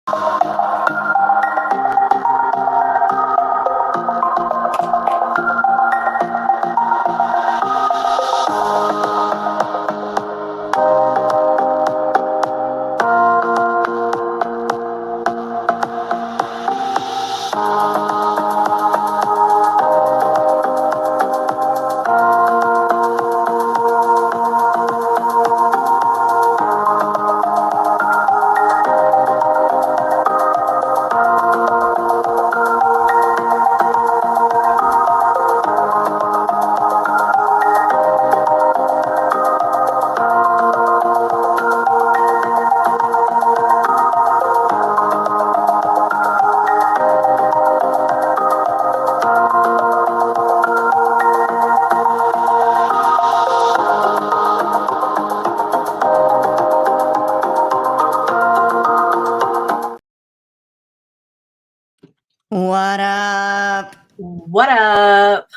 What up? What up?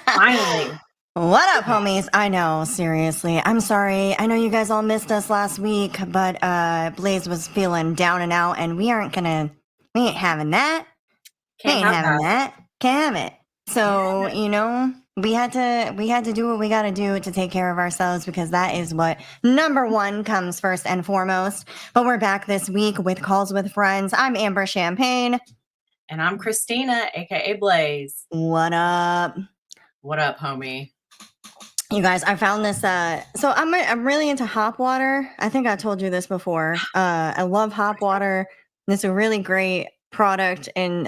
Finally. What up, homies? I know, seriously. I'm sorry. I know you guys all missed us last week, but Blaze was feeling down and out, and we ain't having that. Can't have that. Can't have it. So, we had to do what we got to do to take care of ourselves, because that is what number one comes first and foremost. But we're back this week with Calls with Friends. I'm Amber Champagne. And I'm Christina, aka Blaze. What up? What up, homie? You guys, I found this. So I'm really into hop water. I think I told you this before. I love hop water. It's a really great product, and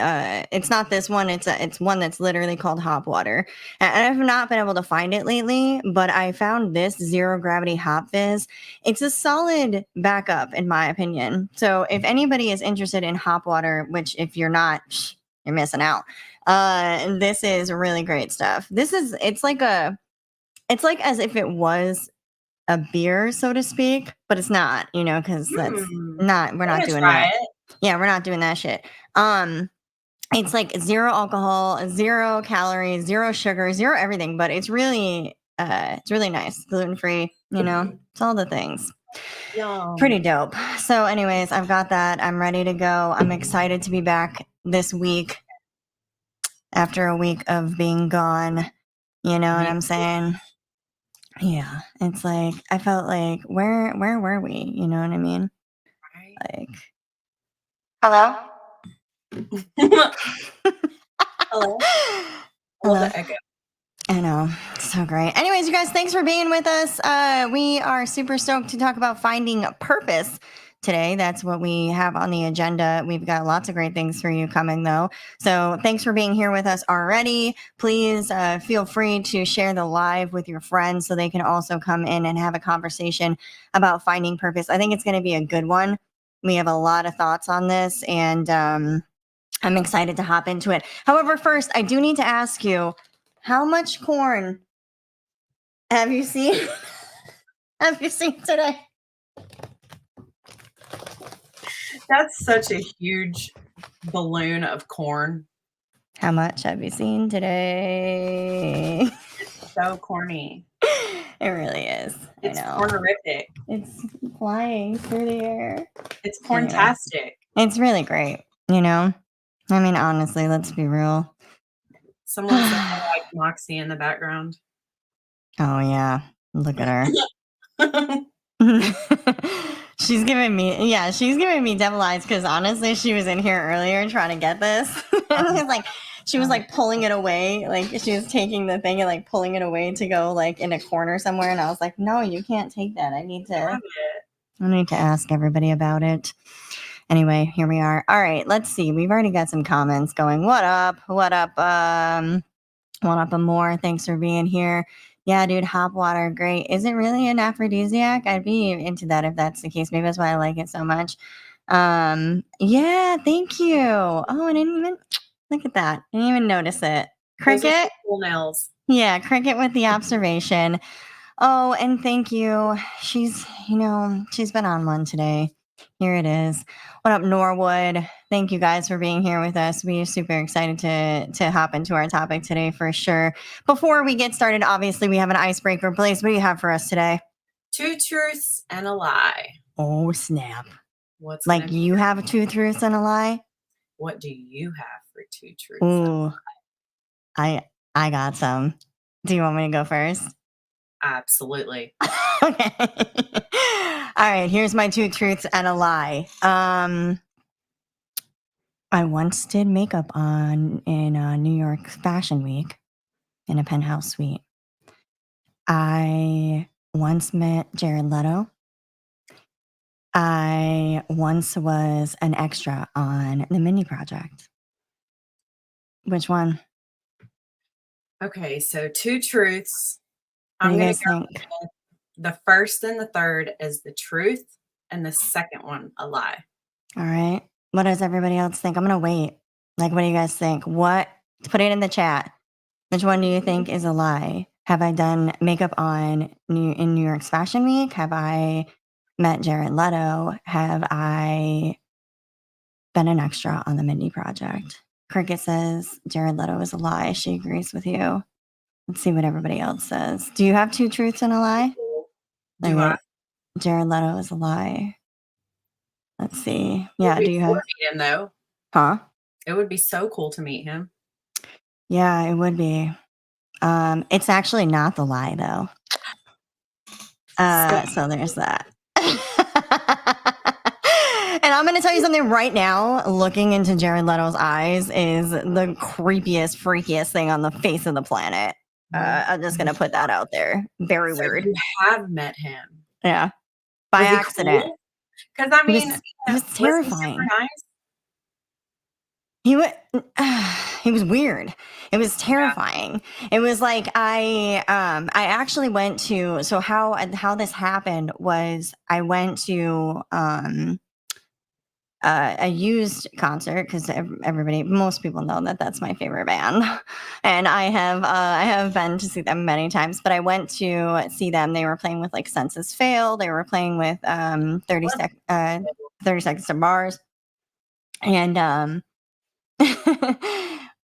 it's not this one. It's one that's literally called hop water. And I've not been able to find it lately, but I found this Zero Gravity Hop Fizz. It's a solid backup, in my opinion. So if anybody is interested in hop water, which if you're not, you're missing out. This is really great stuff. It's like as if it was a beer, so to speak, but it's not, because we're not doing that. Yeah, we're not doing that shit. It's like zero alcohol, 0 calories, 0 sugar, 0 everything, but it's really nice. Gluten-free, it's all the things. Yum. Pretty dope. So anyways, I've got that. I'm ready to go. I'm excited to be back this week after a week of being gone. You know what I'm saying? Yeah, it's like I felt like where were we? You know what I mean? Right. Like, hello? Hello. Hello. The echo. I know, it's so great. Anyways, you guys, thanks for being with us. We are super stoked to talk about finding purpose today. That's what we have on the agenda. We've got lots of great things for you coming, though. So thanks for being here with us already. Please feel free to share the live with your friends so they can also come in and have a conversation about finding purpose. I think it's going to be a good one. We have a lot of thoughts on this, and I'm excited to hop into it. However, first, I do need to ask you, how much corn have you seen? Have you seen today? That's such a huge balloon of corn. How much have you seen today? It's so corny. It really is. It's I know. cornerific. It's flying through the air. It's corntastic. Anyway, it's really great, I mean, honestly, let's be real. Someone said I like Moxie in the background. Oh, yeah. Look at her. She's giving me devil eyes, because honestly, she was in here earlier trying to get this. She was like pulling it away, like she was taking the thing and like pulling it away to go like in a corner somewhere, and I was like, no, you can't take that. I need to ask everybody about it. Anyway, here we are. All right, let's see. We've already got some comments going. What up? And more. Thanks for being here. Yeah, dude, hop water, great. Is it really an aphrodisiac? I'd be into that if that's the case. Maybe that's why I like it so much. Yeah, thank you. Oh, I didn't even look at that. I didn't even notice it. Cricket? Cool nails. Yeah, Cricket with the observation. Oh, and thank you. She's been on one today. Here it is. What up, Norwood? Thank you guys for being here with us. We are super excited to hop into our topic today for sure. Before we get started, obviously, we have an icebreaker. Blaze, what do you have for us today? 2 truths and a lie. Oh, snap. What's gonna Like be you have two truths and a lie? what do you have for two truths? Ooh, I I got some. Do you want me to go first? Absolutely. Okay. All right, here's my two truths and a lie. I once did makeup on in New York Fashion Week in a penthouse suite. I once met Jared Leto. I once was an extra on the Mindy Project. Which one? Okay, so two truths. What do I'm you gonna guys go think? with the first and the third is the truth, and the second one a lie. All right. What does everybody else think? I'm gonna wait. Like, what do you guys think? What? Put it in the chat. Which one do you think is a lie? Have I done makeup in New York's Fashion Week? Have I met Jared Leto? Have I been an extra on the Mindy Project? Cricket says Jared Leto is a lie. She agrees with you. Let's see what everybody else says. Do you have two truths and a lie? Do I? Like, Jared Leto is a lie. Let's see. It would Yeah, be do you cool have? to meet him though. Huh? It would be so cool to meet him. Yeah, it would be. It's actually not the lie though. So So there's that. And I'm going to tell you something right now. Looking into Jared Leto's eyes is the creepiest, freakiest thing on the face of the planet. I'm just going to put that out there. Very so weird. you have met him. Yeah. By Was he accident. cool? Because I He mean, was was he super terrifying. nice? He wa he was weird. It was terrifying. It was like I actually went to so how this happened was I went to a used concert because most people know that that's my favorite band, and I have been to see them many times. But I went to see them. They were playing with like Census Fail. They were playing with 30 Seconds to Mars, and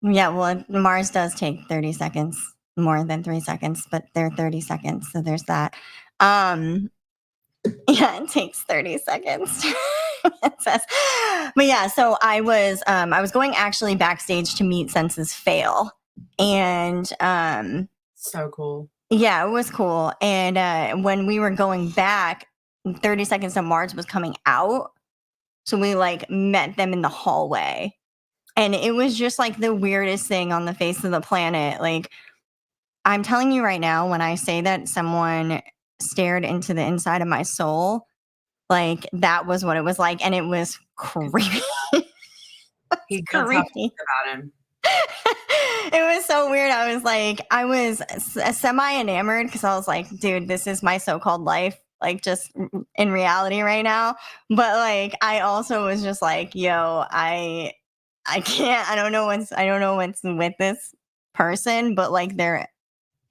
yeah, well, Mars does take 30 seconds more than 3 seconds, but they're 30 seconds, so there's that. Um, yeah, it takes 30 seconds. It says. But yeah, so I was going actually backstage to meet Census Fail. And So cool. yeah, it was cool. And when we were going back, 30 Seconds to Mars was coming out. So we like met them in the hallway. And it was just like the weirdest thing on the face of the planet. Like, I'm telling you right now, when I say that someone stared into the inside of my soul, like that was what it was like. And it was creepy. He does have Creepy. about him. It was so weird. I was semi enamored because I was like, dude, this is my so called life, like just in reality right now. But like, I also was just like, yo, I can't. I don't know what's with this person, but like their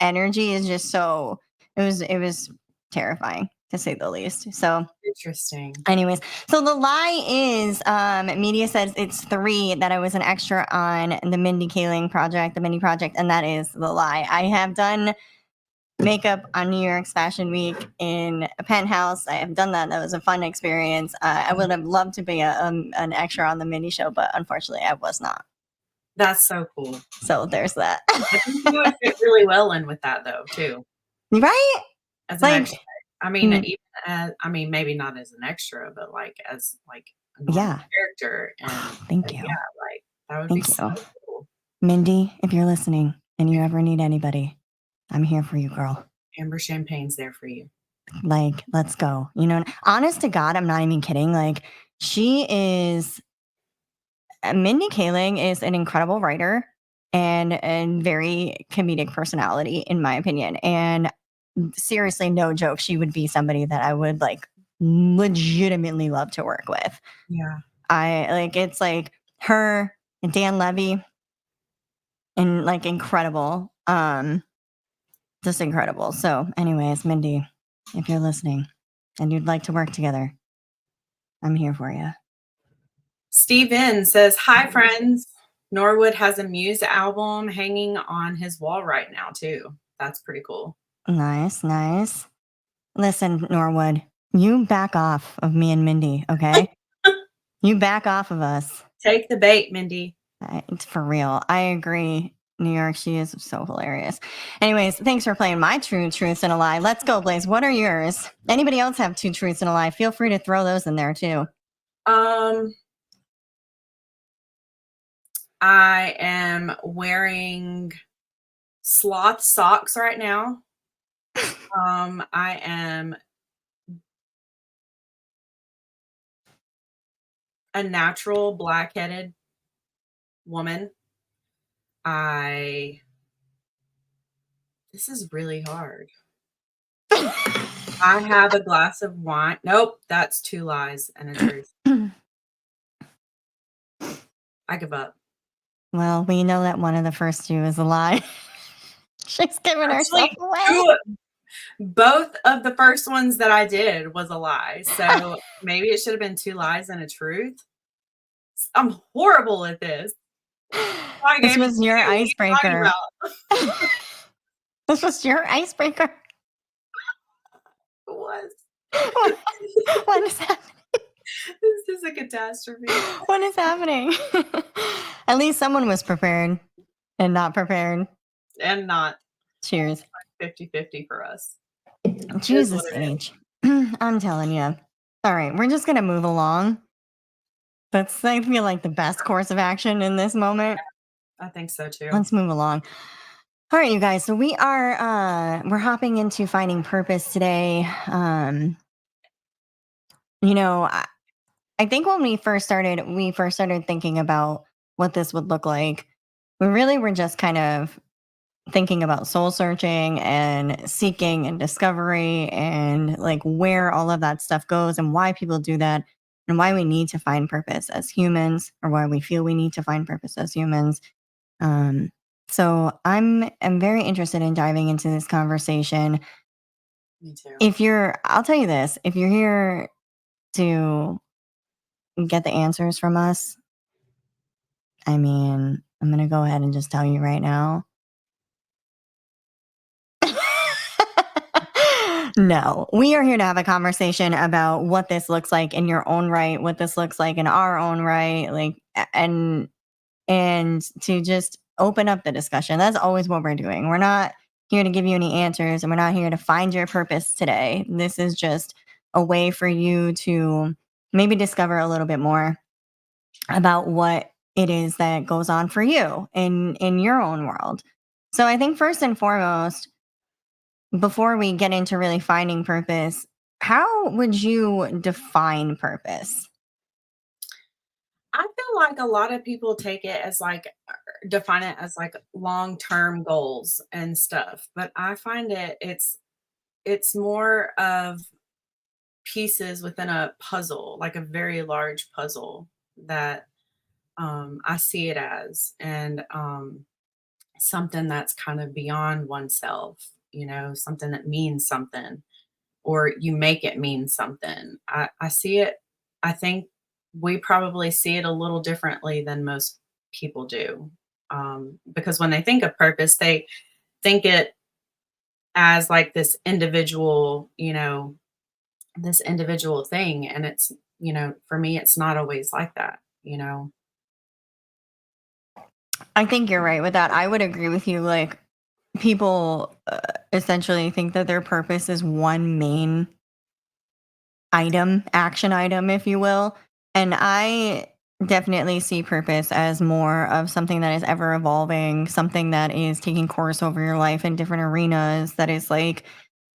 energy is just so. It was terrifying to say the least. So, Interesting. anyways, so the lie is media says it's 3 that I was an extra on the Mindy Kaling project, the Mindy Project, and that is the lie. I have done makeup on New York's Fashion Week in a penthouse. I have done that. That was a fun experience. I would have loved to be an extra on the Mindy show, but unfortunately, I was not. That's so cool. So there's that. I think you would fit really well in with that though, too. Right? As an Like, extra. I mean, mm, even as I mean, maybe not as an extra, but like as like a normal yeah. character. And Thank you. yeah, like that would be Thank so you. cool. Mindy, if you're listening and you ever need anybody, I'm here for you, girl. Amber Champagne's there for you. Like, let's go. Honest to God, I'm not even kidding. Like, she is Mindy Kaling is an incredible writer and very comedic personality, in my opinion. And seriously, no joke, she would be somebody that I would like legitimately love to work with. Yeah. It's like her and Dan Levy and like incredible. Just incredible. So, anyways, Mindy, if you're listening and you'd like to work together, I'm here for you. Steve N says, "Hi friends. Norwood has a Muse album hanging on his wall right now too. That's pretty cool." Nice, nice. Listen, Norwood, you back off of me and Mindy, okay? You back off of us. Take the bait, Mindy. It's for real. I agree. New York, she is so hilarious. Anyways, thanks for playing my true truths and a lie. Let's go, Blaze. What are yours? Anybody else have 2 truths and a lie? Feel free to throw those in there too. I am wearing sloth socks right now. I am a natural black-headed woman. This is really hard. I have a glass of wine. Nope, that's 2 lies and a truth. I give up. Well, we know that one of the first 2 is a lie. She's giving herself Actually, away. both of the first ones that I did was a lie. So maybe it should have been 2 lies and a truth. I'm horrible at this. This was your What are you talking icebreaker. about? This was your icebreaker. It was. What is happening? This is a catastrophe. What is happening? At least someone was prepared and not prepared. And not. Cheers. 50-50 for us. Jesus H. I'm telling you. All right, we're just gonna move along. That's, I feel like, the best course of action in this moment. I think so too. Let's move along. All right, you guys. So we are we're hopping into finding purpose today. You know, I think when we first started thinking about what this would look like, we really were just kind of thinking about soul searching and seeking and discovery and like where all of that stuff goes and why people do that and why we need to find purpose as humans, or why we feel we need to find purpose as humans. So I'm very interested in diving into this conversation. Me too. I'll tell you this, if you're here to get the answers from us, I mean, I'm going to go ahead and just tell you right now. No, we are here to have a conversation about what this looks like in your own right, what this looks like in our own right, like, and to just open up the discussion. That's always what we're doing. We're not here to give you any answers, and we're not here to find your purpose today. This is just a way for you to maybe discover a little bit more about what it is that goes on for you in your own world. So I think first and foremost, before we get into really finding purpose, how would you define purpose? I feel like a lot of people take it as like define it as like long-term goals and stuff, but I find it's more of pieces within a puzzle, like a very large puzzle that I see it as, and something that's kind of beyond oneself, something that means something, or you make it mean something. I see it, I think we probably see it a little differently than most people do. Because when they think of purpose, they think it as like this individual thing. And it's, for me, it's not always like that. I think you're right with that. I would agree with you. Like, people essentially think that their purpose is one main action item, if you will. And I definitely see purpose as more of something that is ever evolving, something that is taking course over your life in different arenas, that is like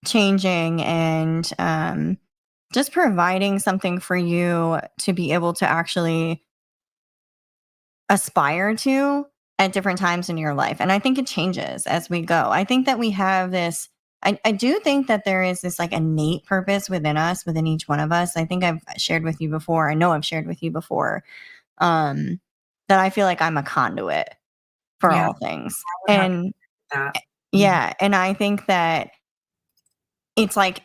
changing and just providing something for you to be able to actually aspire to at different times in your life. And I think it changes as we go. I think that we have this, I do think that there is this like innate purpose within us, within each one of us. I think I've shared with you before. I know I've shared with you before, that I feel like I'm a conduit for Yeah, all things. I would have to And agree with that. yeah, and I think that it's like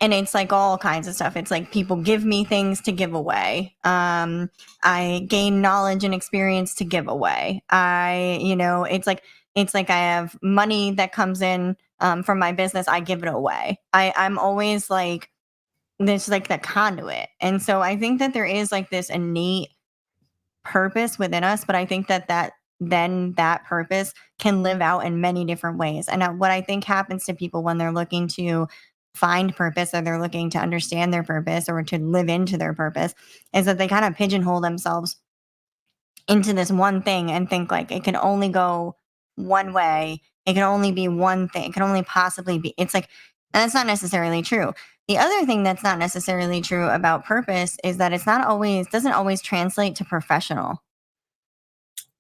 all kinds of stuff. It's like people give me things to give away. I gain knowledge and experience to give away. It's like I have money that comes in from my business. I give it away. I'm always like this, like the conduit. And so I think that there is like this innate purpose within us, but I think that purpose can live out in many different ways. And what I think happens to people when they're looking to find purpose or they're looking to understand their purpose or to live into their purpose is that they kind of pigeonhole themselves into this one thing and think like it can only go one way. It can only be one thing. It can only possibly be. It's like, and that's not necessarily true. The other thing that's not necessarily true about purpose is that it's not always, doesn't always translate to professional.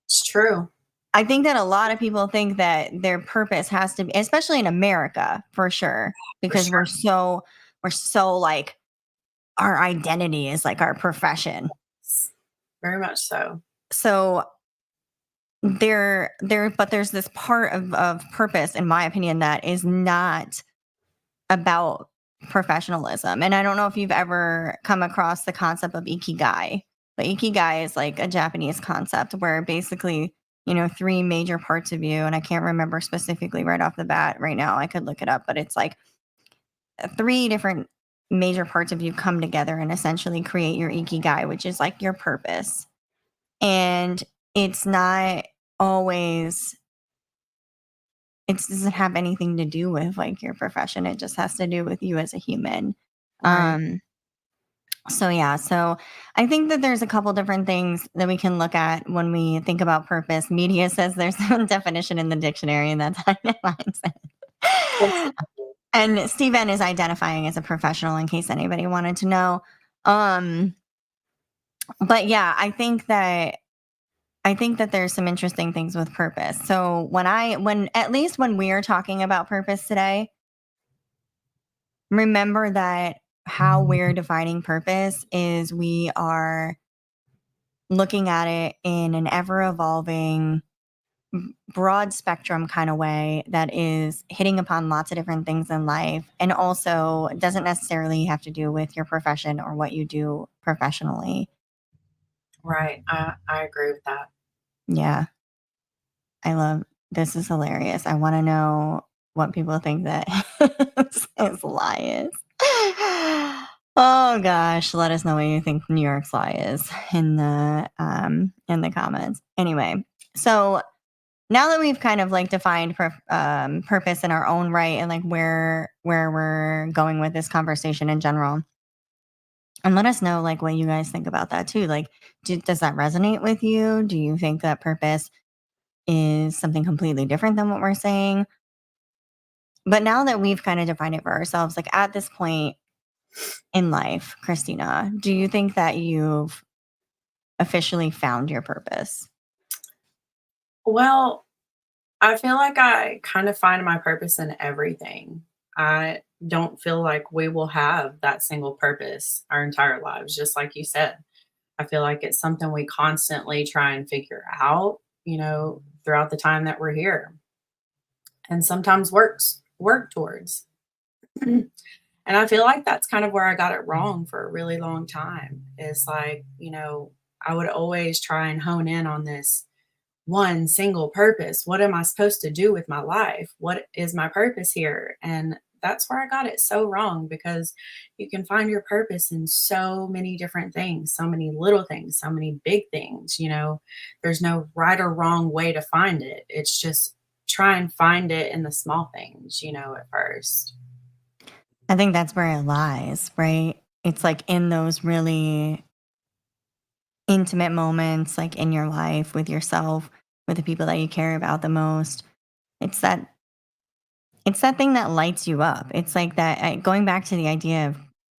It's true. I think that a lot of people think that their purpose has to be, especially in America, for sure, For because sure. we're so like, our identity is like our profession. Very much so. So but there's this part of purpose, in my opinion, that is not about professionalism. And I don't know if you've ever come across the concept of ikigai, but ikigai is like a Japanese concept where basically, three major parts of you, and I can't remember specifically right off the bat right now. I could look it up, but it's like three different major parts of you come together and essentially create your ikigai, which is like your purpose. And it's not always, it doesn't have anything to do with like your profession. It just has to do with you as a human. Right. Um, so yeah, so I think that there's a couple different things that we can look at when we think about purpose. Media says there's one definition in the dictionary, and that's how mine Yes. says. And Steven is identifying as a professional in case anybody wanted to know. Um, but yeah, I think that there's some interesting things with purpose. So when at least when we're talking about purpose today, remember that how we're defining purpose is we are looking at it in an ever evolving, broad spectrum kind of way that is hitting upon lots of different things in life and also doesn't necessarily have to do with your profession or what you do professionally. Right. I agree with that. Yeah. I love this is hilarious. I wanna know what people think that his lie is. Oh gosh, let us know what you think New York's lie is in the comments. Anyway, so now that we've kind of like defined purpose in our own right and like where we're going with this conversation in general, and let us know like what you guys think about that too. Like, does that resonate with you? Do you think that purpose is something completely different than what we're saying? But now that we've kind of defined it for ourselves, like at this point in life, Christina, do you think that you've officially found your purpose? Well, I feel like I kind of find my purpose in everything. I don't feel like we will have that single purpose our entire lives, just like you said. I feel like it's something we constantly try and figure out, throughout the time that we're here and sometimes work towards. And I feel like that's kind of where I got it wrong for a really long time. Is like, I would always try and hone in on this one single purpose. What am I supposed to do with my life? What is my purpose here? And that's where I got it so wrong because you can find your purpose in so many different things, so many little things, so many big things. There's no right or wrong way to find it. It's just try and find it in the small things, at first. I think that's where it lies, right? It's like in those really intimate moments, like in your life with yourself, with the people that you care about the most. It's that It's that thing that lights you up. It's like that going back to the idea of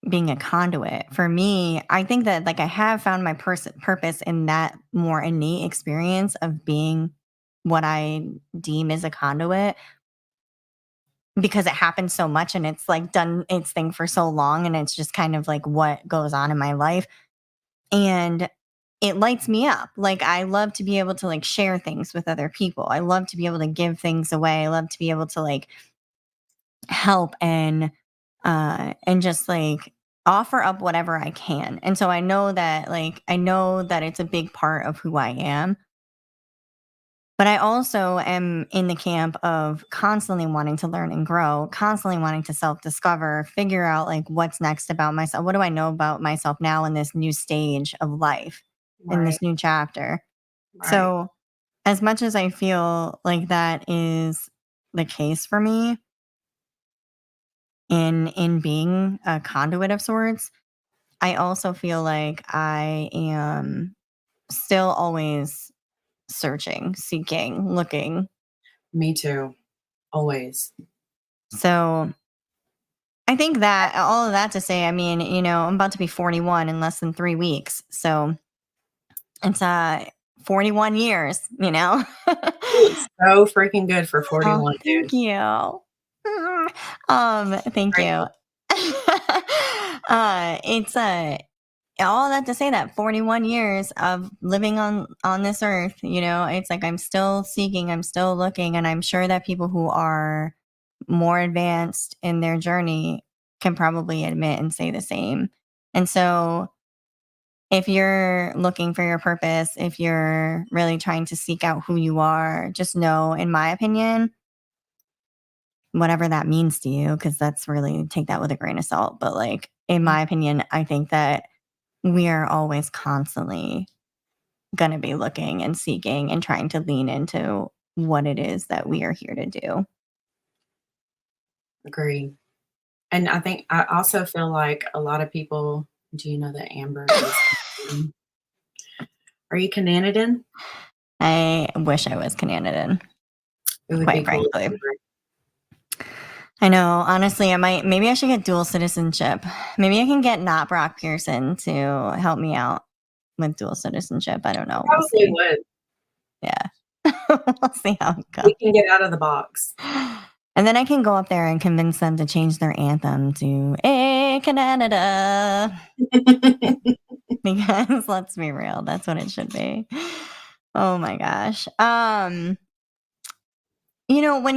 being a conduit. For me, I think that like I have found my purpose in that more innate experience of being what I deem as a conduit because it happens so much and it's like done its thing for so long and it's just kind of like what goes on in my life and it lights me up. Like I love to be able to like share things with other people. I love to be able to give things away. I love to be able to like help and just like offer up whatever I can. And so I know that it's a big part of who I am. But I also am in the camp of constantly wanting to learn and grow, constantly wanting to self-discover, figure out like what's next about myself. What do I know about myself now in this new stage of life? in Right, this new chapter. right. So, as much as I feel like that is the case for me in being a conduit of sorts, I also feel like I am still always searching, seeking, looking. Me too, always. So, I think that all of that to say, I mean, I'm about to be 41 in less than 3 weeks. So, it's 41 years, you know. You look so freaking good for Oh, 41, thank dude. you. Thank Great. you. It's all that to say that 41 years of living on this earth, it's like I'm still seeking, I'm still looking, and I'm sure that people who are more advanced in their journey can probably admit and say the same. And so if you're looking for your purpose, if you're really trying to seek out who you are, just know, in my opinion, whatever that means to you, because that's really take that with a grain of salt. But like, in Mhm. my opinion, I think that we are always constantly going to be looking and seeking and trying to lean into what it is that we are here to do. Agree. And I also feel like a lot of people do you know that Amber is Canadian? Are you Canadian? I wish I was Canadian, It would be quite cool if frankly. you were. I know. Honestly, maybe I should get dual citizenship. Maybe I can get not Brock Pearson to help me out with dual citizenship. I don't You know. We'll probably see. would. Yeah. We'll see how it We can goes. get out of the box. And then I can go up there and convince them to change their anthem to "Hey Canada," because let's be real, that's what it should be. Oh my gosh. When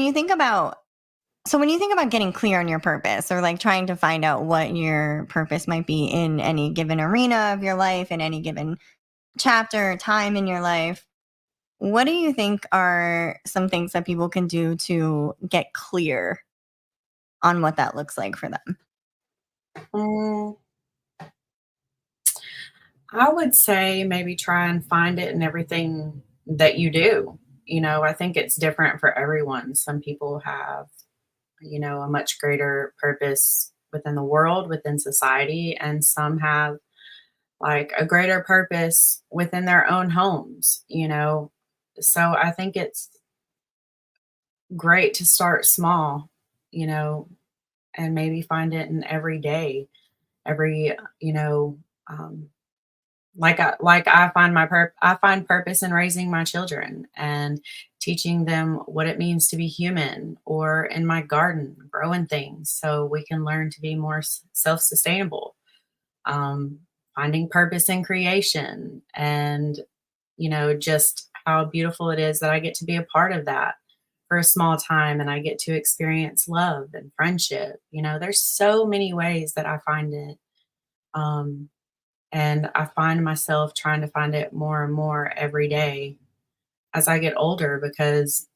you think about when you think about getting clear on your purpose or like trying to find out what your purpose might be in any given arena of your life, in any given chapter, time in your life, what do you think are some things that people can do to get clear on what that looks like for them? Mm, I would say maybe try and find it in everything that you do. I think it's different for everyone. Some people have, a much greater purpose within the world, within society, and some have like a greater purpose within their own homes. So I think it's great to start small, you know, and maybe find it in every day, every, um, I find purpose in raising my children and teaching them what it means to be human, or in my garden growing things so we can learn to be more self-sustainable. um, Finding purpose in creation, and just how beautiful it is that I get to be a part of that for a small time, and I get to experience love and friendship. There's so many ways that I find it. um, and I find myself trying to find it more and more every day as I get older, because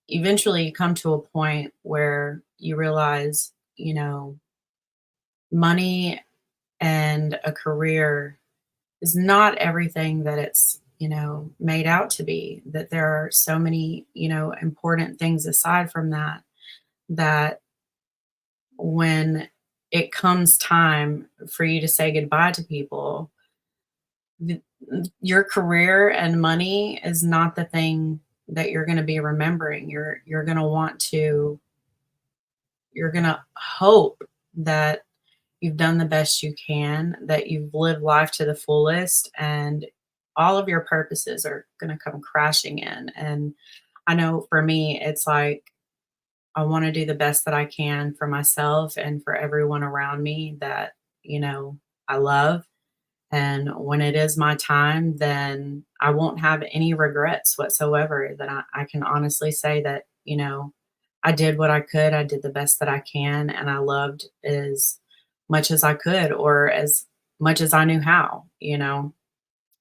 eventually you come to a point where you realize, money and a career is not everything that it's, made out to be. That there are so many, important things aside from that, that when it comes time for you to say goodbye to people, th- your career and money is not the thing that you're going to be remembering. You're going to want to you're going to hope that you've done the best you can, that you've lived life to the fullest, and all of your purposes are going to come crashing in. And I know for me, it's like I want to do the best that I can for myself and for everyone around me that, I love. And when it is my time, then I won't have any regrets whatsoever. That I can honestly say that, I did what I could. I did the best that I can. And I loved as much as I could, or as much as I knew how.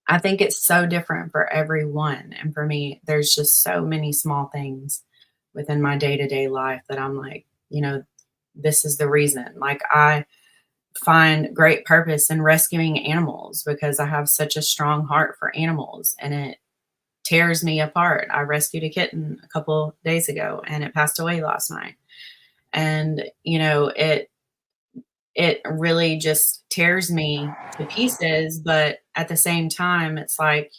I think it's so different for everyone. And for me, there's just so many small things within my day to day life that I'm like, this is the reason. Like, find great purpose in rescuing animals because I have such a strong heart for animals and it tears me apart. I rescued a kitten a couple days ago and it passed away last night. And, it really just tears me to pieces, but at the same time, it's like,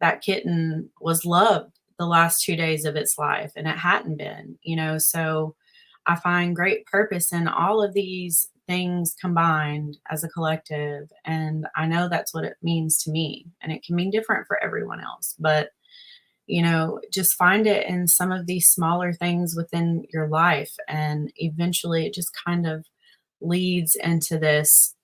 that kitten was loved the last 2 days of its life, and it hadn't been, so I find great purpose in all of these things combined as a collective, and I know that's what it means to me, and it can mean different for everyone else, but, just find it in some of these smaller things within your life, and eventually it just kind of leads into this,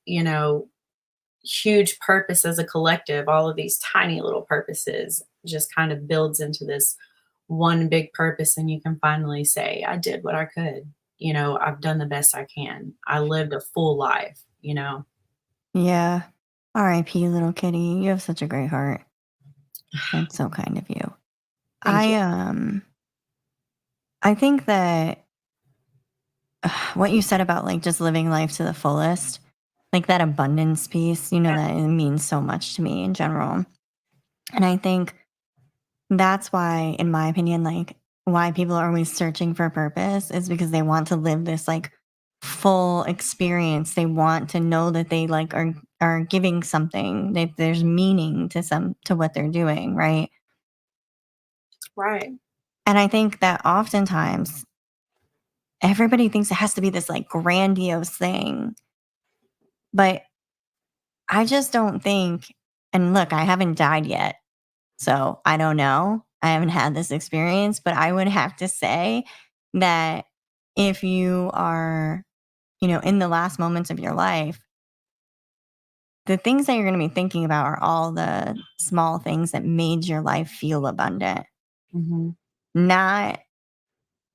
huge purpose as a collective. All of these tiny little purposes just kind of builds into this one big purpose. And you can finally say, I did what I could. I've done the best I can. I lived a full life. Yeah. R.I.P. little kitty. You have such a great heart. That's so kind of you. Thank you. I think that what you said about like just living life to the fullest, like that abundance piece, that it means so much to me in general. And I think that's why, in my opinion, like why people are always searching for purpose is because they want to live this like full experience. They want to know that they like are giving something, that there's meaning to what they're doing, right? Right. And I think that oftentimes everybody thinks it has to be this like grandiose thing, but I just don't think, and look, I haven't died yet. So I don't know. I haven't had this experience, but I would have to say that if you are, in the last moments of your life, the things that you're going to be thinking about are all the small things that made your life feel abundant, Hmm. not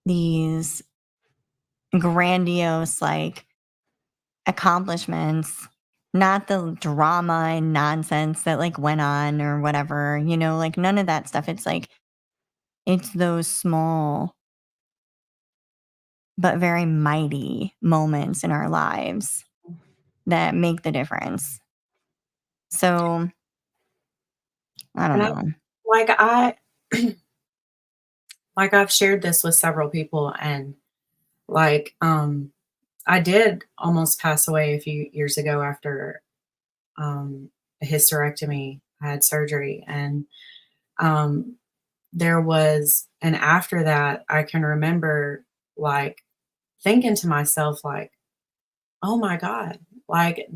these grandiose, like, accomplishments, not the drama and nonsense that like went on or whatever, like none of that stuff. It's like, it's those small but very mighty moments in our lives that make the difference. So, I don't And know. like I, like I've shared this with several people and like, I did almost pass away a few years ago after a hysterectomy. I had surgery, and um, and after that, I can remember like thinking to myself, like, oh my God, like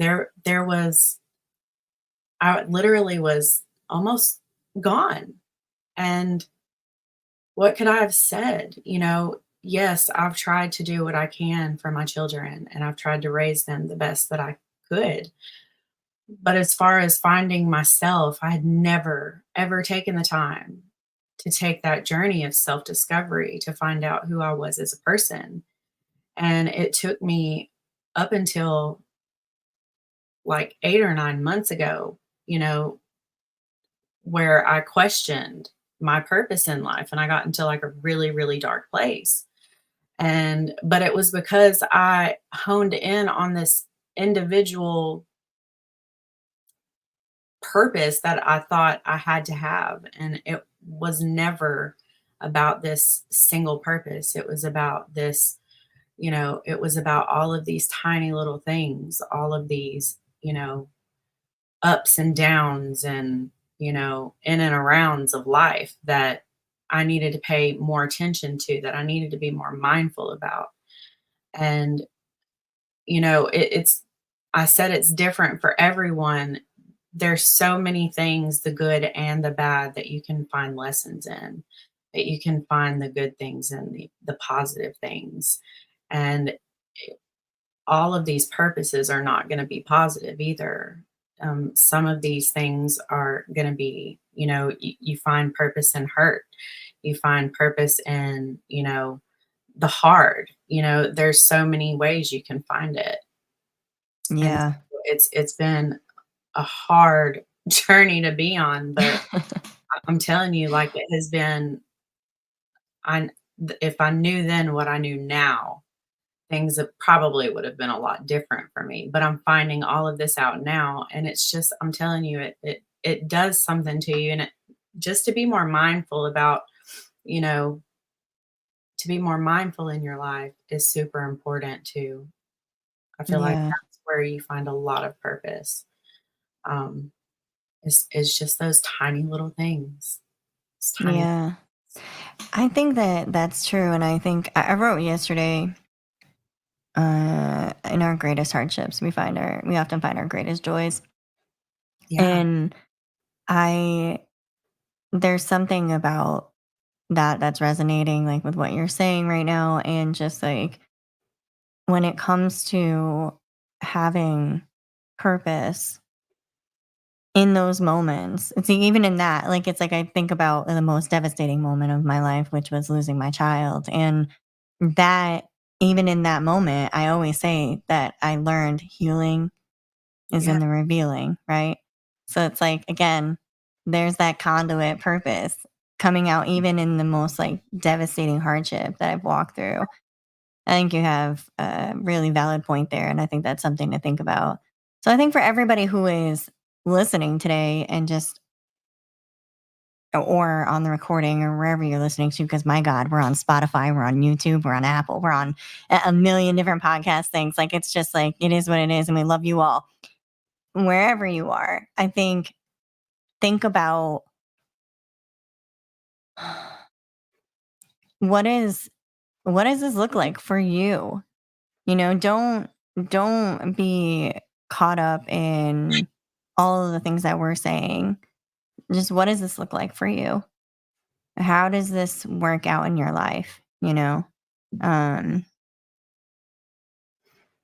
I literally was almost gone. And what could I have said? Yes, I've tried to do what I can for my children and I've tried to raise them the best that I could. But as far as finding myself, I had never, ever taken the time to take that journey of self discovery to find out who I was as a person. And it took me up until like 8 or 9 months ago, you know, where I questioned my purpose in life and I got into like a really, really dark place. But it was because I honed in on this individual purpose that I thought I had to have. And it was never about this single purpose. It was about it was about all of these tiny little things, all of these, ups and downs and, in and arounds of life that I needed to pay more attention to, that I needed to be more mindful about. And, I said it's different for everyone. There's so many things, the good and the bad, that you can find lessons in, that you can find the good things and the positive things. And all of these purposes are not going to be positive either. Some of these things are going to be, you find purpose in hurt. You find purpose in, the hard. There's so many ways you can find it. And Yeah. so it's been a hard journey to be on, but I'm telling you, like, it has been I if I knew then what I knew now, things that probably would have been a lot different for me. But I'm finding all of this out now, and it's just I'm telling you, it does something to you, and it just to be more mindful about, you know, to be more mindful in your life is super important too. I feel like Yeah. that's where you find a lot of purpose. Um, is just those tiny little things. It's tiny. Yeah. I think that that's true, and I think I wrote yesterday, in our greatest hardships, we often find our greatest joys, Yeah, and I there's something about that that's resonating, like, with what you're saying right now, and just, like, when it comes to having purpose in those moments, it's even in that, like, it's like I think about the most devastating moment of my life, which was losing my child, and that even in that moment, I always say that I learned healing is yeah, in the revealing, right? So it's like, again, there's that conduit purpose coming out even in the most, like, devastating hardship that I've walked through. I think you have a really valid point there, and I think that's something to think about. So I think for everybody who is listening today and just or on the recording or wherever you're listening to, because my God, we're on Spotify, we're on YouTube, we're on Apple, we're on a million different podcast things. Like it's just like it is what it is, and we love you all wherever you are. I think about what is what does this look like for you? You know, don't be caught up in all of the things that we're saying. Just what does this look like for you? How does this work out in your life? You know? Um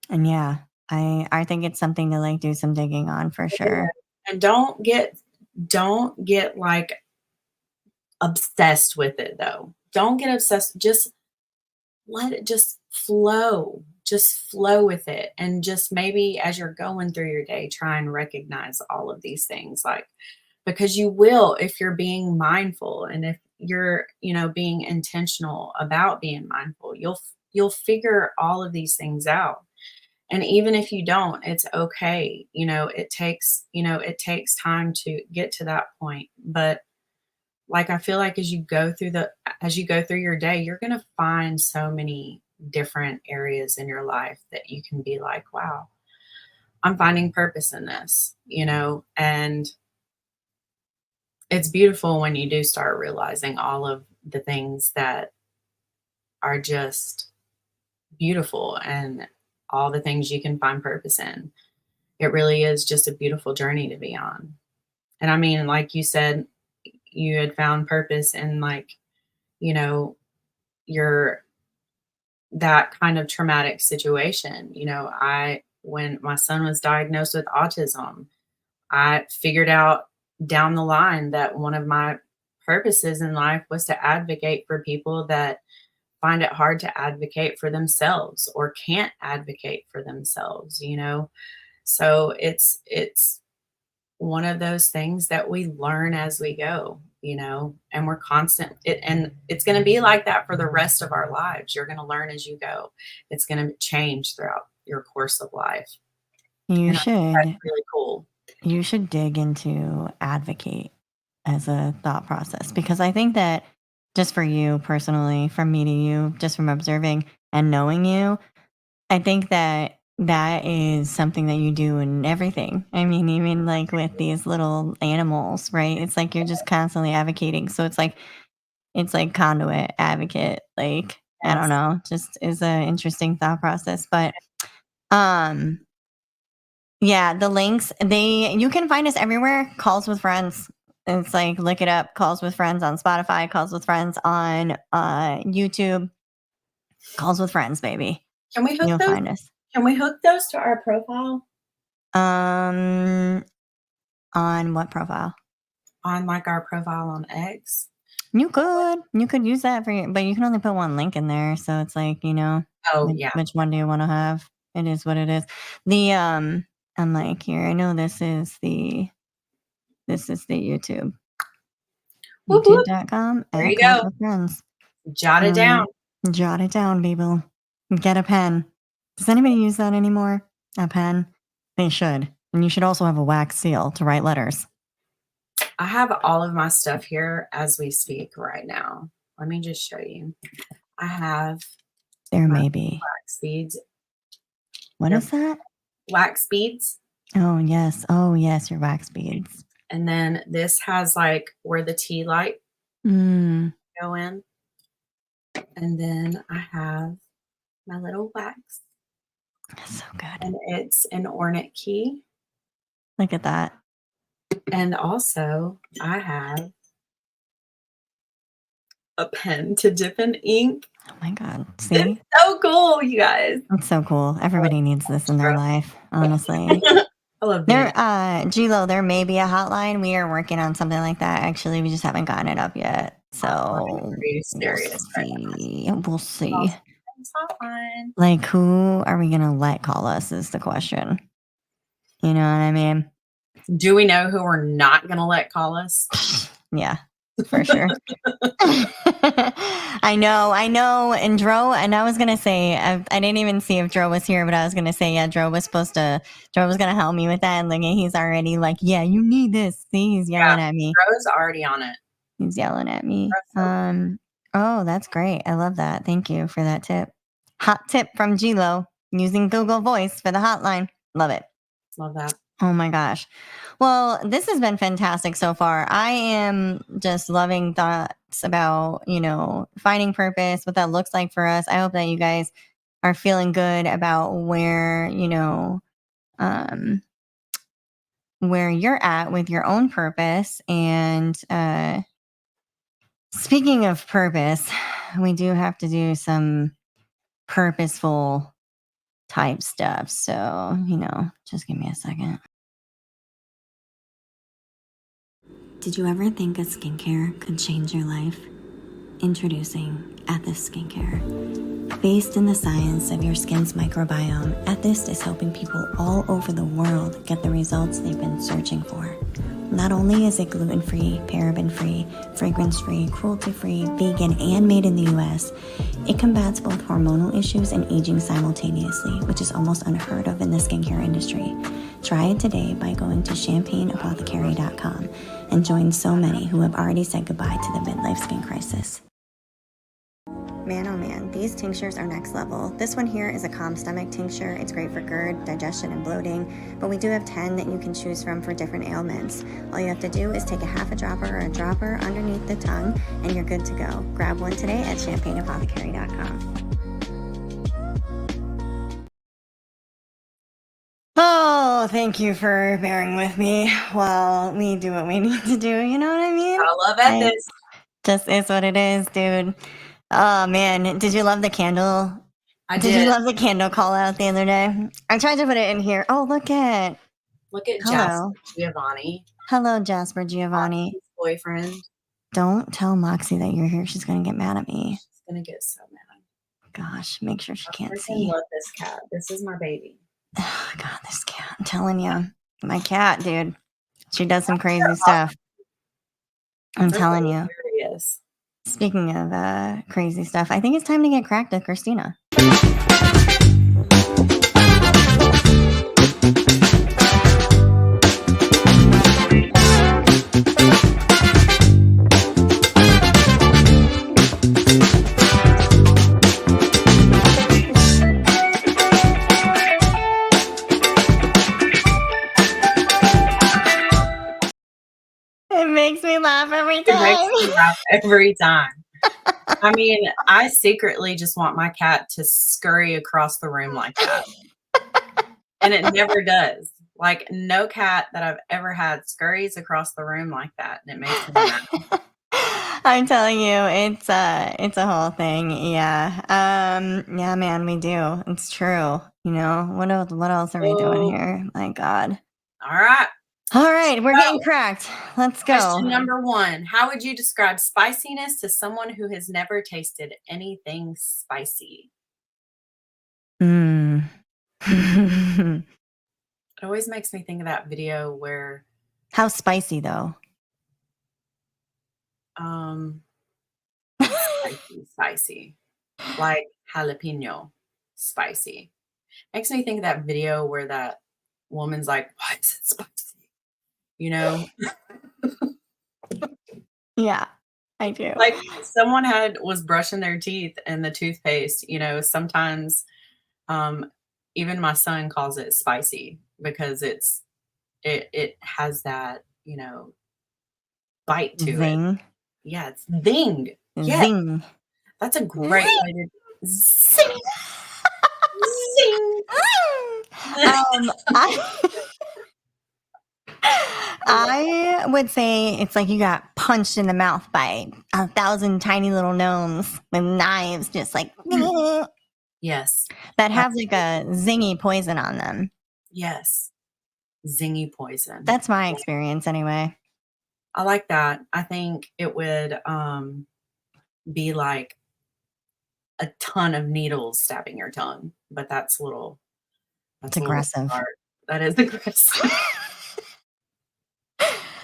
and yeah, I think it's something to like do some digging on for it is. sure. And don't get like obsessed with it though. Don't get obsessed. Just let it just flow. Just flow with it. And just maybe as you're going through your day, try and recognize all of these things. Like, because you will if you're being mindful and if you're, being intentional about being mindful, you'll figure all of these things out. And even if you don't, it's okay. It takes time to get to that point. But like I feel like as you go through your day, you're going to find so many different areas in your life that you can be like, wow, I'm finding purpose in this, and it's beautiful when you do start realizing all of the things that are just beautiful and all the things you can find purpose in. It really is just a beautiful journey to be on. And I mean, like you said, you had found purpose in like, you know, your that kind of traumatic situation. When my son was diagnosed with autism, I figured out down the line that one of my purposes in life was to advocate for people that find it hard to advocate for themselves or can't advocate for themselves. So it's one of those things that we learn as we go, and we're and it's going to be like that for the rest of our lives. You're going to learn as you go. It's going to change throughout your course of life. You And I think that's should really cool. you should dig into advocate as a thought process because I think that just for you personally, from meeting you, just from observing and knowing you, I think that that is something that you do in everything. I mean, even like with these little animals, right? It's like you're just constantly advocating. So it's like conduit, advocate, like I don't Yes. know, just is a interesting thought process. But um yeah, the links, you can find us everywhere. Calls with Friends. It's like look it up, Calls with Friends on Spotify, Calls with Friends on YouTube, Calls with Friends, baby. Can we hook You'll those? find us. Can we hook those to our profile Um on what profile? on like our profile on X? You could use that for your, but you can only put one link in there, so it's like, Oh which yeah. which one do you wanna have? It is what it is. The, I'm like, here, I know this is the YouTube. Whoop, whoop. YouTube.com There at you Calls go. with Friends. Jot it down. Jot it down, people. Get a pen. Does anybody use that anymore? A pen? They should. And you should also have a wax seal to write letters. I have all of my stuff here as we speak right now. Let me just show you. I have There my may be. wax beads. What They're is that? wax beads. Oh, yes. Oh, yes, your wax beads. And then this has like where the tea light Mm, go in. And then I have my little wax. that's so good. And it's an ornate key. Look at that. And also I have a pen to dip in ink. Oh my God. See? It's so cool, you guys. It's so cool. Everybody needs this in their life, honestly. I love There, being Gilo, there may be a hotline. We are working on something like that. Actually, we just haven't gotten it up yet. So are you we'll serious right now? see. We'll see. It's hotline. Like, who are we gonna let call us? Is the question. You know what I mean? Do we know who we're not gonna let call us? Yeah, for sure. I know. And Dro, and I was gonna say, I didn't even see if Dro was here, but I was gonna say, yeah, Dro was gonna help me with that, and like, he's already like, yeah, you need this. See, he's yelling at me. Bro's already on it. He's yelling at me. Bro's Oh, that's great. I love that. Thank you for that tip. Hot tip from Gilo using Google Voice for the hotline. Love it. Love that. Oh my gosh. Well, this has been fantastic so far. I am just loving thoughts about, finding purpose, what that looks like for us. I hope that you guys are feeling good about um, where you're at with your own purpose. And speaking of purpose, we do have to do some purposeful type stuff. So, just give me a second. Did you ever think a skincare could change your life? Introducing Ethis Skincare. Based in the science of your skin's microbiome, Ethis is helping people all over the world get the results they've been searching for. Not only is it gluten-free, paraben-free, fragrance-free, cruelty-free, vegan, and made in the US, it combats both hormonal issues and aging simultaneously, which is almost unheard of in the skincare industry. Try it today by going to champagneapothecary.com and join so many who have already said goodbye to the midlife skin crisis. Man, oh man, these tinctures are next level. This one here is a calm stomach tincture. It's great for GERD, digestion, and bloating, but we do have 10 that you can choose from for different ailments. All you have to do is take a half a dropper or a dropper underneath the tongue, and you're good to go. Grab one today at champagneapothecary.com. Oh, thank you for bearing with me while we do what we need to do. You know what I mean? I love Ethis. Just is what it is, dude. Oh man, did you love the candle? I Did did. you love the candle call out the other day? I tried to put it in here. Oh, look at Jasper Giovanni. Hello, Jasper Giovanni. His boyfriend. Don't tell Moxie that you're here. She's gonna get mad at me. She's gonna get so mad. Gosh, make sure she can't I see. love this cat. This is my baby. Oh God, this cat. I'm telling you. My cat, dude. She does some crazy stuff. I'm telling you. Hilarious. Speaking of crazy stuff, I think it's time to get cracked at Christina. It makes me laugh every time. It makes me laugh every time. I mean, I secretly just want my cat to scurry across the room like that. And it never does. Like, no cat that I've ever had scurries across the room like that, and it makes me mad. I'm telling you, it's a whole thing. Yeah. Yeah, man, we do. It's true. What else are we doing here? My God. All right. We're getting cracked. Let's go. Question number 1. How would you describe spiciness to someone who has never tasted anything spicy? It always makes me think of that video where How spicy though? Spicy. Like jalapeno spicy. Makes me think of that video where that woman's like, "Why is it spicy?" You know? Yeah, I do. Like, someone was brushing their teeth and the toothpaste, sometimes, um, even my son calls it spicy because it has that, bite to it. Zing. Yeah, it's zing. Yeah, Zing. that's a great Zing. way to zing, zing. I I would say it's like you got punched in the mouth by 1,000 tiny little gnomes with knives, just like Yes, that have like absolutely. a zingy poison on them. Yes, zingy poison. That's my experience anyway. I like that. I think it would, be like a ton of needles stabbing your tongue, but It's that's a little aggressive. smart. That is aggressive.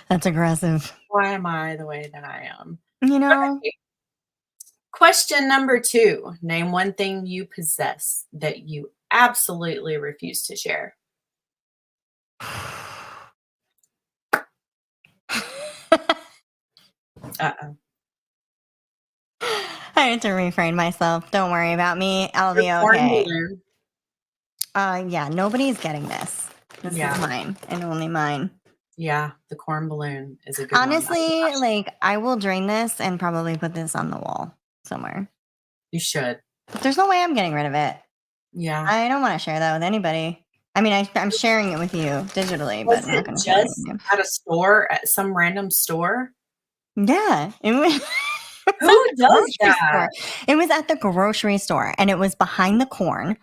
That's aggressive. Why am I the way that I am? You know, Okay, question number 2. Name one thing you possess that you absolutely refuse to share. Uh-oh. I had to refrain myself. Don't worry about me. I'll Your be corn okay. balloon. Yeah, nobody's getting this. This is Yeah, mine and only mine. yeah, the corn balloon is a good one. I think Honestly, like I will drain this and probably put this on the wall somewhere. you should. There's no way I'm getting rid of it. Yeah. I don't want to share that with anybody. I mean, I'm sharing it with you digitally, but Was I'm not it going to share it with just you. at a store, at some random store? Yeah, it was, it was at Who the does grocery that? store. It was at the grocery store and it was behind the corn.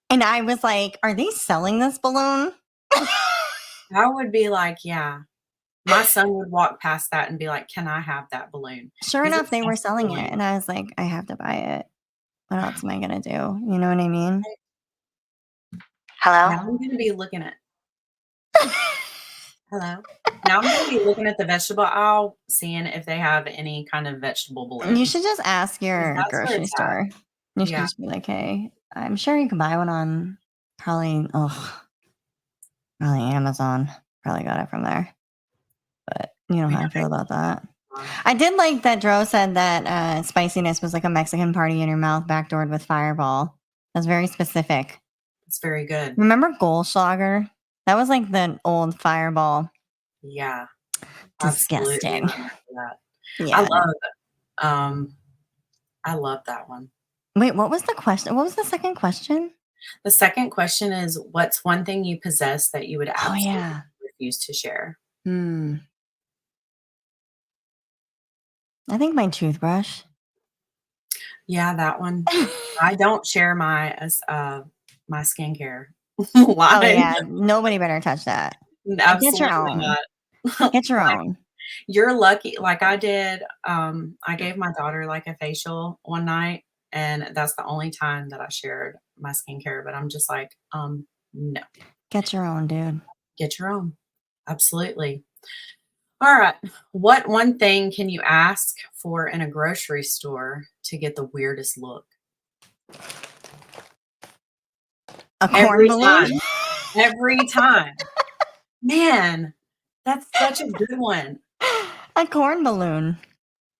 And I was like, are they selling this balloon? I would be like, "Yeah." My son would walk past that and be like, "Can I have that balloon?" Sure He's enough, they were obsessed with selling it. balloons. And I was like, I have to buy it. What else am I going to do? You know what I mean? Hello? Now I'm gonna be looking at hello? Now I'm gonna be looking at the vegetable aisle, seeing if they have any kind of vegetable You balloons, should just ask 'cause your that's where grocery it's at. store. You should Yeah, just be like, hey, I'm sure you can buy one on probably Amazon. Probably got it from there. But you know we how I have feel about that. Amazon. I did like that Dro said that spiciness was like a Mexican party in your mouth backdoored with Fireball. That's very specific. It's very good. Remember Goldschlager? That was like the old Fireball. Yeah, absolutely Disgusting. remember that. I Yeah. love um, I love that one. Wait, what was the question? What was the second question? The second question is, what's one thing you possess that you would Oh absolutely yeah. refuse to share? Hmm. I think my toothbrush. Yeah, that one. I don't share my skincare Oh line. yeah, nobody better touch that. Get your Absolutely own. not. Get your Like, own. you're lucky like I did, I gave my daughter, like, a facial one night, and that's the only time that I shared my skincare, but I'm just like, no, Get your own, dude. get your own. Absolutely. Alright. What one thing can you ask for in a grocery store to get the weirdest look? A corn Every balloon? time. Every time. Man, that's such a good one. A corn balloon.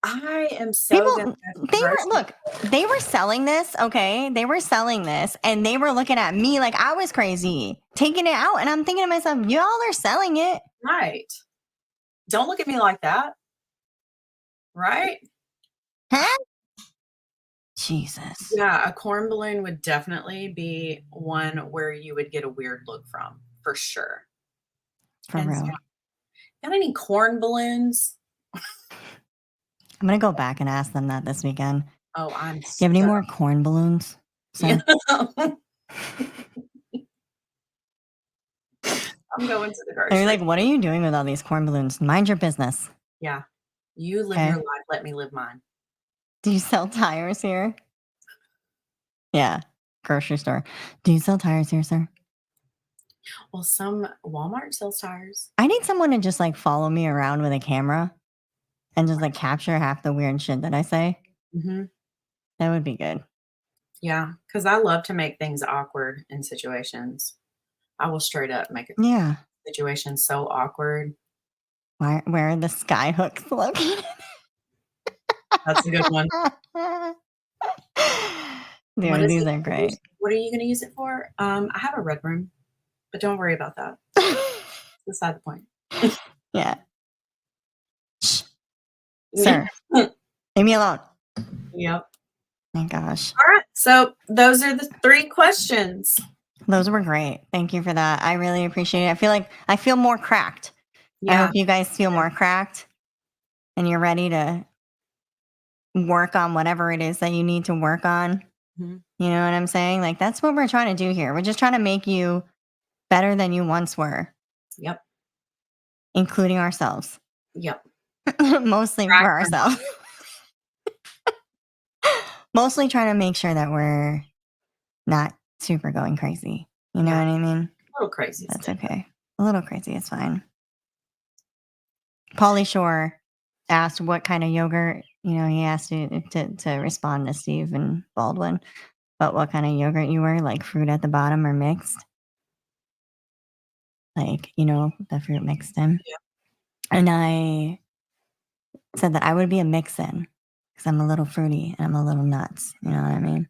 I am so gonna People go to the they were grocery look, they were selling this, okay? They were selling this and they were looking at me like I was crazy, taking it out, and I'm thinking to myself, y'all are selling it. right. Don't look at me like that, right? Huh? Jesus. Yeah, a corn balloon would definitely be one where you would get a weird look from, for sure. For Hands real. down. Got any corn balloons? I'm gonna go back and ask them that this weekend. Oh, I'm You have any so more corn balloons, yeah. sir? I'm going to the And you're grocery. like, what are you doing with all these corn balloons? Mind your business. Yeah. You live your Okay. life, let me live mine. Do you sell tires here? Yeah. Grocery store. Do you sell tires here, sir? Well, some Walmart sells tires. I need someone to just like follow me around with a camera and just like capture half the weird shit that I say. Mhm. That would be good. Yeah, because I love to make things awkward in situations. I will straight up make a Yeah. situation so awkward. Where are the sky hooks located? That's a good one. What Dude, is these it are gonna use great. what are you gonna use it for? I have a red room, but don't worry about that. It's beside the point. Yeah. Shh, sir, leave me alone. Yep. My gosh. Alright, so those are the 3 questions. Those were great. Thank you for that. I really appreciate it. I feel more cracked. I Yeah. hope you guys feel Yeah. more cracked and you're ready to work on whatever it is that you need to work on. Mhm. You know what I'm saying? Like, that's what we're trying to do here. We're just trying to make you better than you once were, Yep. including ourselves. Yep. Mostly for Crack or not. ourselves. Mostly trying to make sure that we're not super going crazy. You know Yeah. what I mean? A little crazy is That's good. okay. A little crazy is fine. Pauly Shore asked what kind of yogurt, he asked you to respond to Steve and Baldwin, but what kind of yogurt you were, like fruit at the bottom or mixed, like, the fruit mixed in. Yeah. And I said that I would be a mix-in because I'm a little fruity and I'm a little nuts. You know what I mean?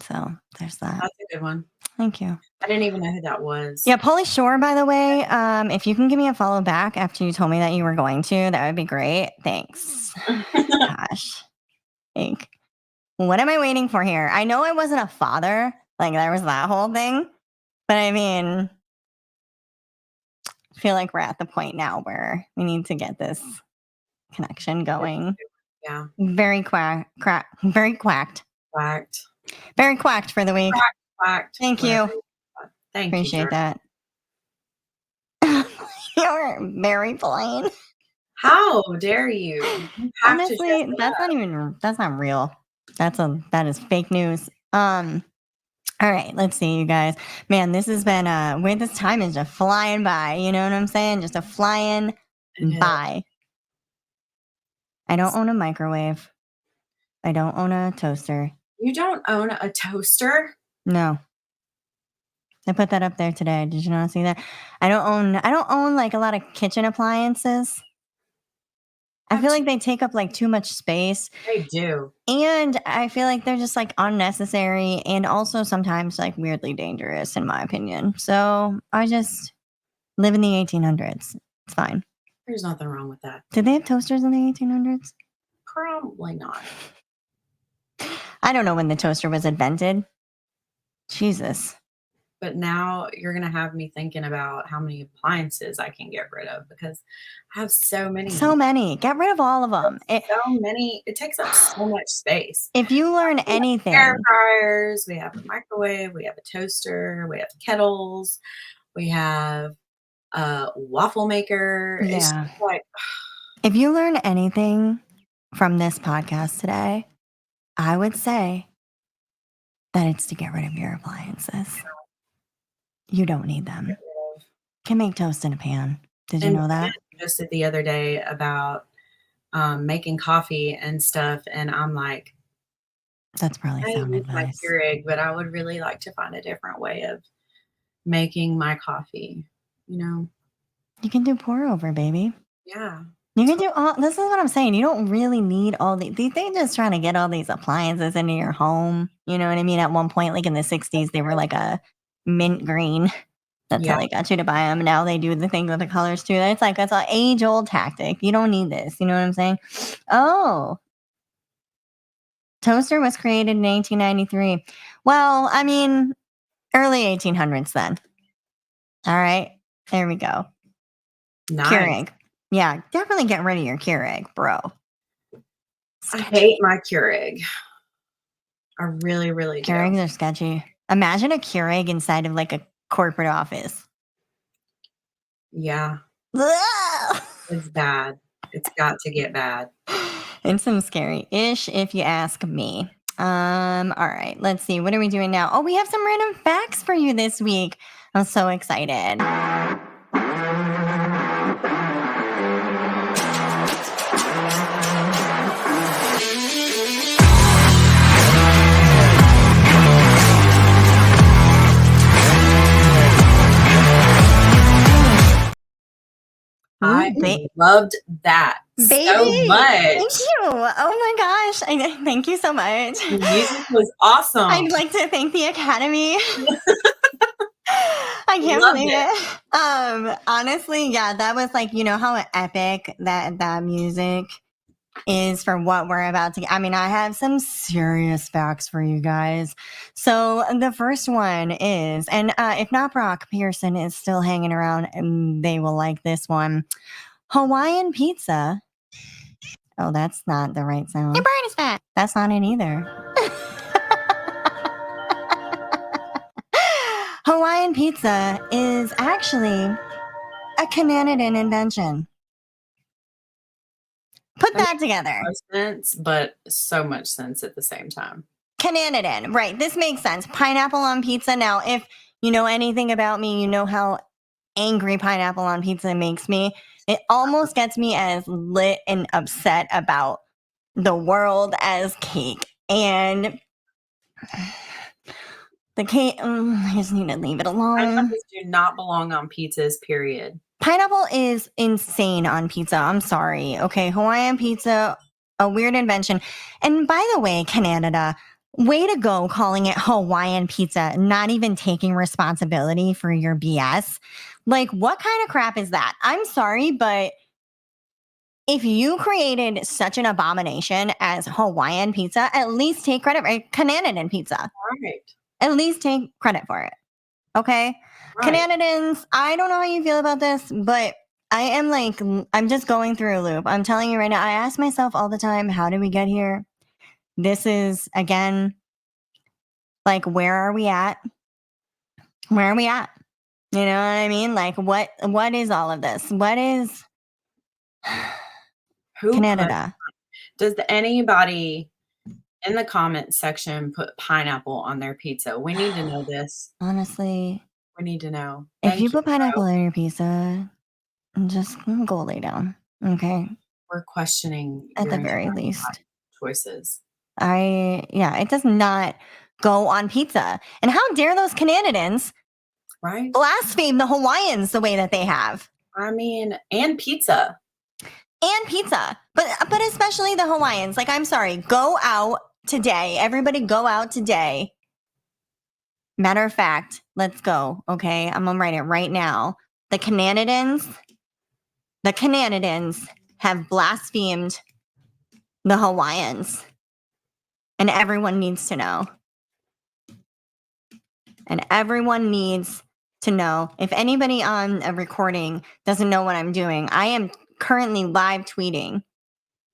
So there's that. That's a good one. Thank you. I didn't even know who that was. Yeah, Pauly Shore, by the way, if you can give me a follow back after you told me that you were going to, that would be great. Thanks. Gosh. Like, what am I waiting for here? I know I wasn't a father. Like, there was that whole thing. But I mean, I feel like we're at the point now where we need to get this connection going. Yeah. Very very quacked. Quacked. Very quacked for the week. Quacked. Thank Whatever you. Thank Appreciate you, that. You're very plain. How dare you? You have to dress Honestly, it that's up. that's not real. That is fake news. All right, let's see, you guys. Man, this has been this time is just flying by, you know what I'm saying? Just a flying It is. by. I don't own a microwave. I don't own a toaster. You don't own a toaster? No. I put that up there today. Did you not see that? I don't own like a lot of kitchen appliances. I feel like they take up like too much space. They do. And I feel like they're just like unnecessary and also sometimes like weirdly dangerous in my opinion. So I just live in the 1800s. It's fine. There's nothing wrong with that. Did they have toasters in the 1800s? Probably not. I don't know when the toaster was invented. Jesus. But now you're going to have me thinking about how many appliances I can get rid of because I have so many. So many. Get rid of all of them. So many. It takes up so much space. If you learn anything. Air fryers, we have a microwave, we have a toaster, we have kettles, we have a waffle maker. Yeah. It's just like, if you learn anything from this podcast today, I would say that it's to get rid of your appliances. You don't need them. Can make toast in a pan. Did you know that? Just said the other day about making coffee and stuff, and I'm like, that's probably sound advice. My Keurig, but I would really like to find a different way of making my coffee. You can do pour over, baby. Yeah. You can do all. This is what I'm saying. You don't really need all these. They just trying to get all these appliances into your home. You know what I mean? At one point, like in the 60s, they were like a mint green. That's how they got you to buy them. Now they do the thing with the colors too. It's like that's an age-old tactic. You don't need this. You know what I'm saying? Oh, toaster was created in 1893. Well, I mean, early 1800s then. All right, there we go. Nice. Keurig. Yeah, definitely get rid of your Keurig, bro. Sketchy. I hate my Keurig. I really, really do. Keurigs are sketchy. Imagine a Keurig inside of like a corporate office. Yeah. Ugh! It's bad. It's got to get bad. And some scary-ish, if you ask me. All right, let's see. What are we doing now? Oh, we have some random facts for you this week. I'm so excited. I Ooh, loved that so baby, thank much. you. Oh my gosh. Thank you so much. The music was awesome. I'd like to thank the Academy. I can't Loved believe it. it. Honestly, yeah, that was like, you know how epic that music is for what we're about to get. I mean, I have some serious facts for you guys. So the first one is, and if not Brock Pearson is still hanging around, and they will like this one. Hawaiian pizza. Oh, that's not the right sound. Your brain is fat. That's not it either. Hawaiian pizza is actually a Canadian invention. Put That that makes together. no sense, but so much sense at the same time. Canadian, right. This makes sense. Pineapple on pizza. Now, if you know anything about me, you know how angry pineapple on pizza makes me. It almost gets me as lit and upset about the world as cake. And the cake, I just need to leave it alone. Pineapples do not belong on pizzas, period. Pineapple is insane on pizza. I'm sorry. Okay, Hawaiian pizza, a weird invention. And by the way, Canada, way to go calling it Hawaiian pizza, not even taking responsibility for your BS. Like, what kind of crap is that? I'm sorry, but if you created such an abomination as Hawaiian pizza, at least take credit, right? Canadian pizza. Right. At least take credit for it. Okay? Right. Canadians, I don't know how you feel about this, but I am like, I'm just going through a loop. I'm telling you right now, I ask myself all the time, how did we get here? This is, again, like, where are we at? Where are we at? You know what I mean? Like, what is all of this? What is Who put Canada? does anybody in the comment section put pineapple on their pizza? We need to know this. Honestly, We need to know. if you Thank you, put bro. pineapple on your pizza, just go lay down. Okay? We're questioning At your the very entire least. choices. Yeah, it does not go on pizza. And how dare those Canadians Right? blaspheme the Hawaiians the way that they have? I mean, and pizza. And pizza. But especially the Hawaiians. Like, I'm sorry, go out today. Everybody go out today. Matter of fact, let's go. Okay. I'm gonna write it right now. The Canadians have blasphemed the Hawaiians. And everyone needs to know. And everyone needs to know. If anybody on a recording doesn't know what I'm doing, I am currently live tweeting.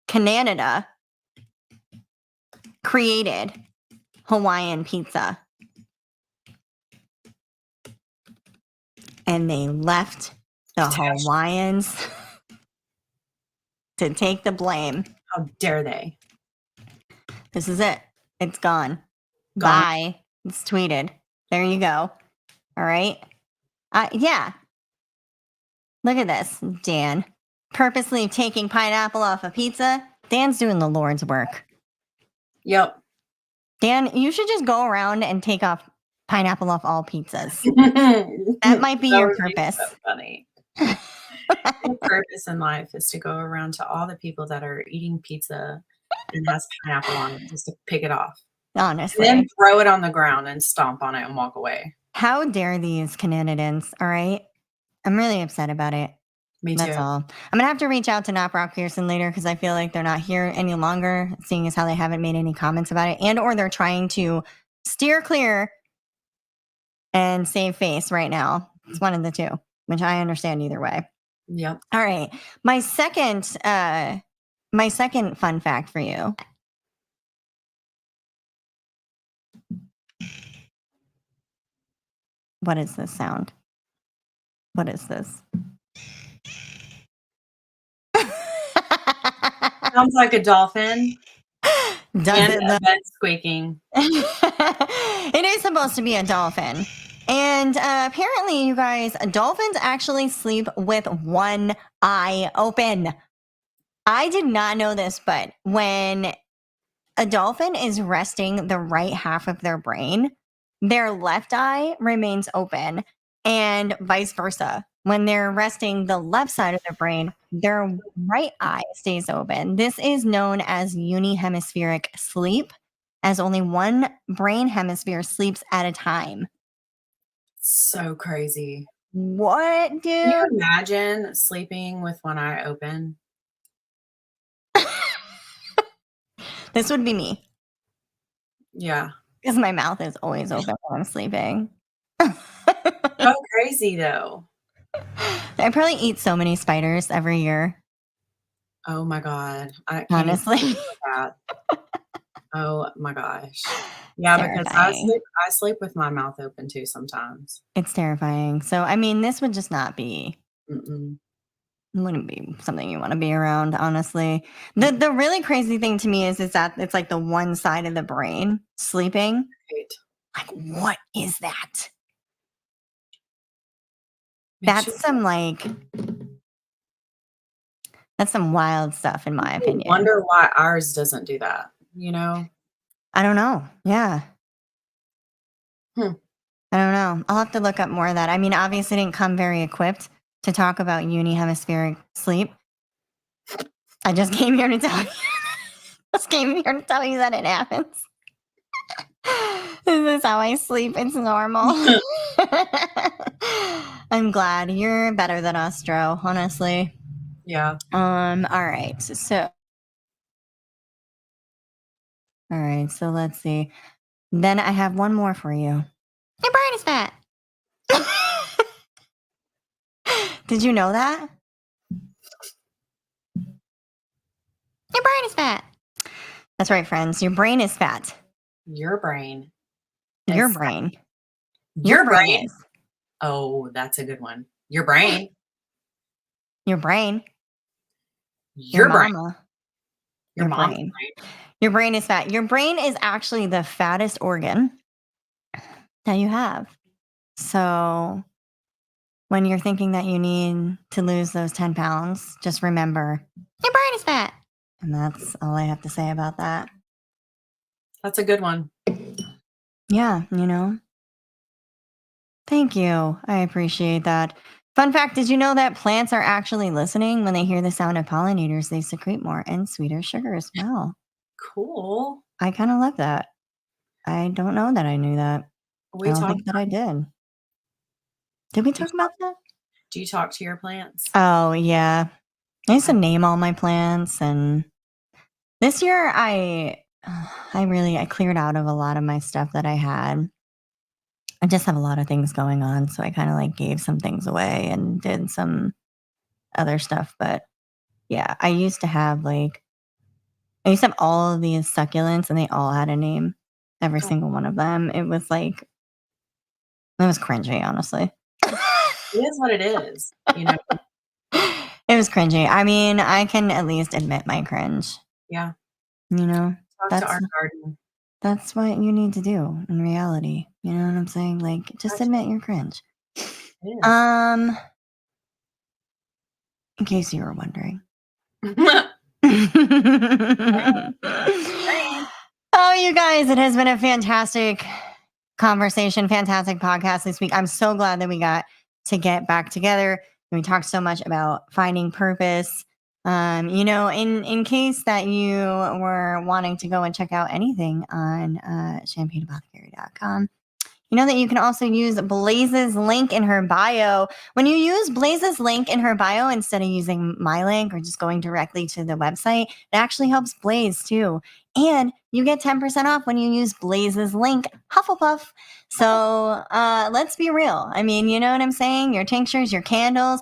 Canada created Hawaiian pizza. And they left the Hawaiians to take the blame. How dare they? This is it. It's gone. Gone. Bye. It's tweeted. There you go. All right. Yeah. Look at this, Dan. Purposely taking pineapple off a pizza. Dan's doing the Lord's work. Yep. Dan, you should just go around and take off pineapple off all pizzas. That might be your purpose. So funny. Your purpose in life is to go around to all the people that are eating pizza and has pineapple on it, just to pick it off. Honestly. And then throw it on the ground and stomp on it and walk away. How dare these Canadians, all right? I'm really upset about it. Me too. That's all. I'm going to have to reach out to Not Brock Pearson later because I feel like they're not here any longer, seeing as how they haven't made any comments about it, and or they're trying to steer clear and save face right now. It's one of the two, which I understand either way. Yep. All right. My second fun fact for you. What is this sound? What is this? Sounds like a dolphin. Does and a bed squeaking. It is supposed to be a dolphin. And apparently, you guys, dolphins actually sleep with one eye open. I did not know this, but when a dolphin is resting the right half of their brain, their left eye remains open and vice versa. when they're resting the left side of their brain, their right eye stays open. This is known as unihemispheric sleep, as only one brain hemisphere sleeps at a time. So crazy. What, Can you dude? imagine sleeping with one eye open? This would be me Yeah. because my mouth is always open when I'm sleeping. So crazy though. I probably eat so many spiders every year, Oh my god. I can't even honestly. think about that. Oh my gosh. It's Yeah, because terrifying. I sleep with my mouth open too sometimes. It's terrifying. So, I mean, this would just not be Mm-mm. wouldn't be something you wanna be around, honestly. Mm, The really crazy thing to me is that it's, like, the one side of the brain sleeping. right. Like, what is that? Makes That's you some, like that's some wild stuff in my opinion. wonder why ours doesn't do that, you know? I don't know. Yeah. Hmm. I don't know. I'll have to look up more of that. I mean, obviously didn't come very equipped to talk about unihemispheric sleep. I just came here to tell you just came here to tell you that it happens. This is how I sleep. It's normal. I'm glad. You're better than us, Dro, honestly. Yeah. All right. All right, so let's see. Then I have one more for you. Your brain is fat. Did you know that? Your brain is fat. That's right, friends. Your brain is fat. Your brain Your is brain. Your your brain brain? is. Oh, that's a good one. Your brain. Your brain. Your Your brain. mama. Your Your mom's brain. brain. Your brain is fat. Your brain is actually the fattest organ that you have. So when you're thinking that you need to lose those 10 pounds, just remember your brain is fat. And that's all I have to say about that. That's a good one. Yeah, Thank you. I appreciate that. Fun fact, did you know that plants are actually listening when they hear the sound of pollinators? They secrete more and sweeter sugar as well. Cool. I kind of love that. I don't know that I knew that. I We don't talk think that I did. Did we you talk talk about that? do you talk to your plants? Oh, yeah. I used to I name all my plants, and this year I cleared out of a lot of my stuff that I had. I just have a lot of things going on, so I kind of like gave some things away and did some other stuff, but yeah, I used to have all of these succulents and they all had a name, every oh, single one of them. It was like it was cringy, honestly. it is what it is, you know? It was cringy. I mean, I can at least admit my cringe, Yeah. you know? Talk to That's our garden. that's what you need to do in reality. You know what I'm saying? Like just Gotcha. admit your cringe. It is. Um, in case you were wondering. Brain. Oh, you guys, it has been a fantastic conversation, fantastic podcast this week. I'm so glad that we got to get back together. We talked so much about finding purpose. In case that you were wanting to go and check out anything on champagneapothecary.com, you know that you can also use Blaze's link in her bio. When you use Blaze's link in her bio instead of using my link or just going directly to the website, it actually helps Blaze too. And you get 10% off when you use Blaze's link, Hufflepuff. So let's be real. I mean, you know what I'm saying? Your tinctures, your candles.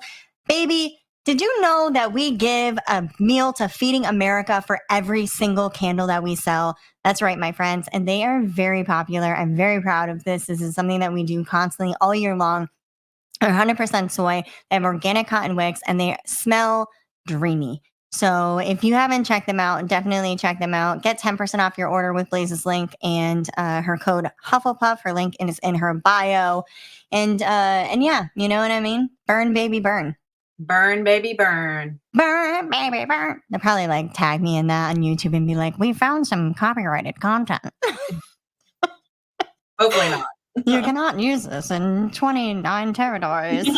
Baby, did you know that we give a meal to Feeding America for every single candle that we sell? That's right, my friends. And they are very popular. I'm very proud of this. This is something that we do constantly all year long. They're 100% soy. They have organic cotton wicks and they smell dreamy. So if you haven't checked them out, definitely check them out. Get 10% off your order with Blaze's link and her code Hufflepuff. Her link is in her bio. And yeah, you know what I mean? Burn, baby, burn. Burn, baby, burn. Burn, baby, burn. They'll probably like tag me in that on YouTube and be like, we found some copyrighted content. Hopefully not. You cannot use this in 29 territories.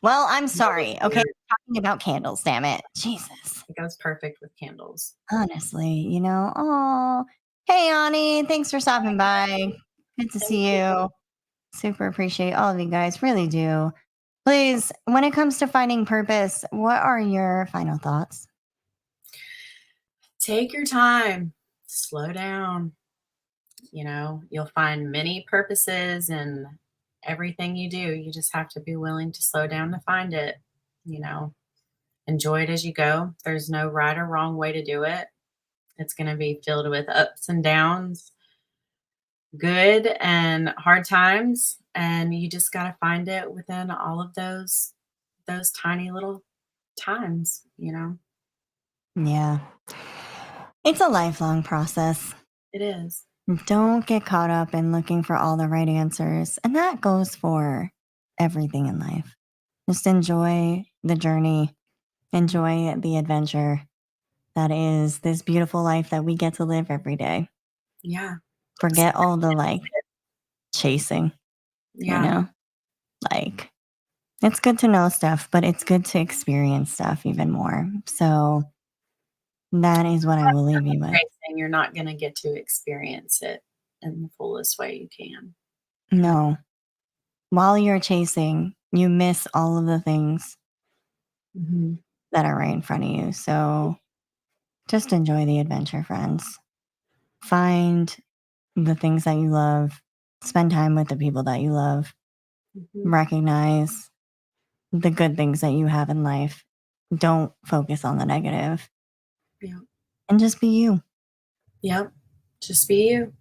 Well, I'm That was sorry. Okay, weird. talking about candles, damn it. Jesus. It goes perfect with candles. Honestly, oh, hey, Ani, thanks for stopping by. Good to Thank see you. you. Super appreciate all of you guys. Really do. Please, when it comes to finding purpose, what are your final thoughts? Take your time, slow down. You'll find many purposes in everything you do. You just have to be willing to slow down to find it. You know, enjoy it as you go. There's no right or wrong way to do it. It's going to be filled with ups and downs, good and hard times, and you just got to find it within all of those tiny little times. Yeah. It's a lifelong process. It is. Don't get caught up in looking for all the right answers. And that goes for everything in life. Just enjoy the journey, enjoy the adventure that is this beautiful life that we get to live every day. Yeah. Forget all the chasing, you Yeah. know? Like, it's good to know stuff, but it's good to experience stuff even more. So that is what I will leave you with. Racing, you're not going to get to experience it in the fullest way you can. No, while you're chasing, you miss all of the things Mhm. that are right in front of you. So just enjoy the adventure, friends. Find the things that you love, spend time with the people that you love, Mhm. recognize the good things that you have in life. Don't focus on the negative Yeah. and just be you. Yep. Just be you.